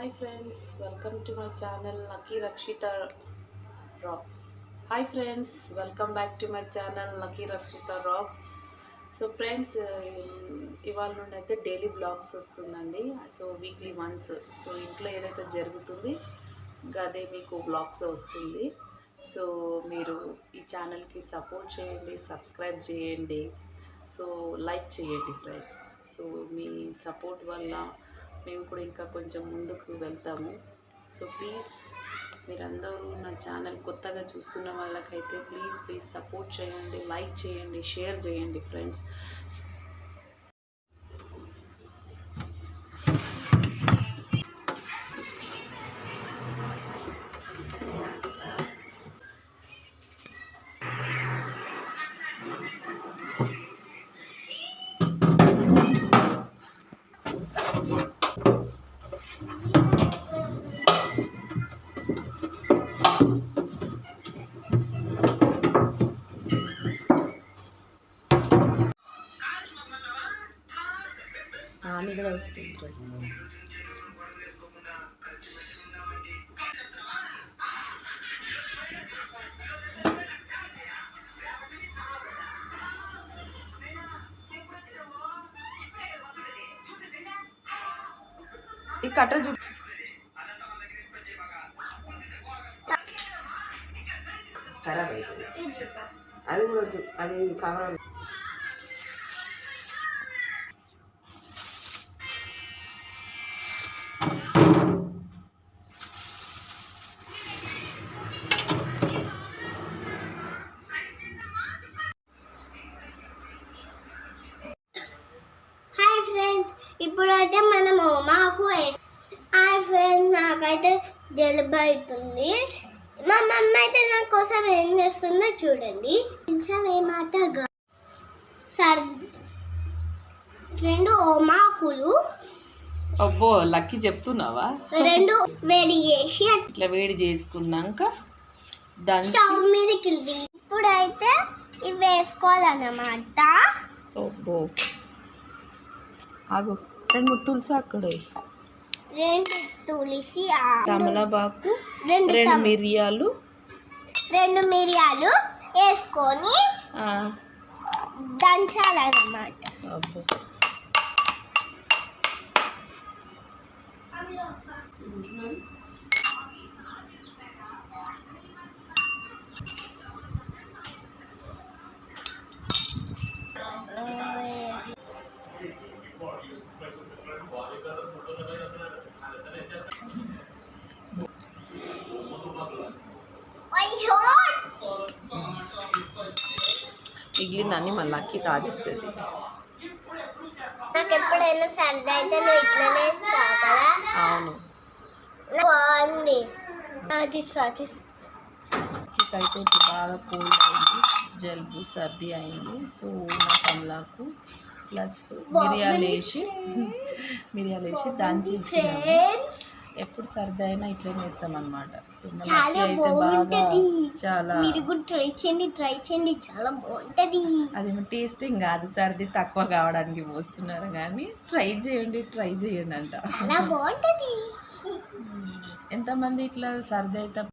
Hi friends, welcome to my channel Lucky Rakshita Rocks. Hi friends, welcome back to my channel Lucky Rakshita Rocks. So friends ఇవాళ నుండి అయితే daily blogs వస్తుందండి. So weekly once so ఇంట్లో ఏదైతే జరుగుతుంది ఇంకా అదే మీకు బ్లాగ్స్ వస్తుంది. సో మీరు ఈ ఛానల్కి సపోర్ట్ చేయండి, సబ్స్క్రైబ్ చేయండి, సో లైక్ చేయండి ఫ్రెండ్స్. సో మీ సపోర్ట్ వల్ల మేము కూడా ఇంకా కొంచెం ముందుకు వెళ్తాము. సో ప్లీజ్ మీరందరూ నా ఛానల్ కొత్తగా చూస్తున్న వాళ్ళకైతే ప్లీజ్ సపోర్ట్ చేయండి, లైక్ చేయండి, షేర్ చేయండి ఫ్రెండ్స్. అని కూడా వస్తుంటారు. ఈ కట్ట చూ ఖరాబ్ అవుతుంది. అది కూడా అది కవర్. హాయ్ ఫ్రెండ్స్, ఇప్పుడైతే మనము మాకు హాయ్ ఫ్రెండ్స్, నాకైతే జలుబు అవుతుంది. మా మమ్మ అయితే నా కోసం ఏం చేస్తుందో చూడండి. కొంచెం ఏమాట రెండు ఓమాకులు అబ్బో లక్కీ చెప్తున్నావా? రెండు వేడి చేసి ఇట్లా వేడి చేసుకున్నాక దాని స్టవ్ మీదకి ఇప్పుడైతే ఇవి వేసుకోవాలన్నమాట. అబ్బో ఆగు, రెండు తులసి అక్కడ, రెండు తులసి, తమలపాకు, రెండు మిరియాలు వేసుకొని దంచాలన్నమాట. అబ్బో మిగిలిందాన్ని మళ్ళీ అక్కి తాగిస్తుంది. నాకు ఎప్పుడైనా సర్ది అయితే నువ్వు ఇట్లనే ఇస్తావు కదా. అవును, బాగుంది. అది అయితే బాగా కోల్డ్ అయింది, జలుబు సర్ది అయింది. సో నా కమలాకు ప్లస్ మిరియాలు వేసి దంచి ఇచ్చినాము. ఎప్పుడు సర్ది అయినా ఇట్లనే వేస్తామన్నమాట. సో మనకి అయితే బాగా చాలా మీరు కూడా ట్రై చేయండి, చాలా బాగుంటుంది. అదేమో టేస్టింగ్ కాదు, సర్ది తక్కువ కావడానికి పోస్తున్నారు కానీ ట్రై చేయండి అంట. చాలా బాగుంటుంది. ఎంతమంది ఇట్లా సర్ది అయితే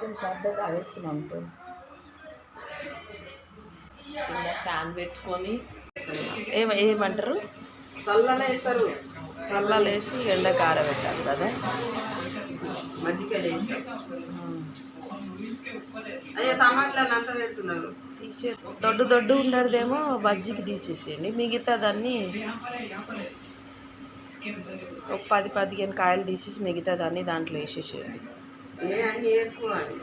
కొంచెం షార్ట్గా తాగేస్తున్నాం ఫ్రెండ్స్. చిన్న ఫ్యాన్ పెట్టుకొని ఏమంటారు చల్లనే వేస్తారు, చల్లాలు వేసి ఎండ కారబెట్టాలి కదా. మజ్జిగలు వేస్తారు. అయ్యో టమాటాలు అంతా పెడుతున్నారు. తీసే దొడ్డు ఉండేదేమో బజ్జికి తీసేసేయండి. మిగతా దాన్ని ఒక 10-15 కాయలు తీసేసి మిగతా దాన్ని దాంట్లో వేసేసేయండి. అన్నీ ఏరుకోవాలి.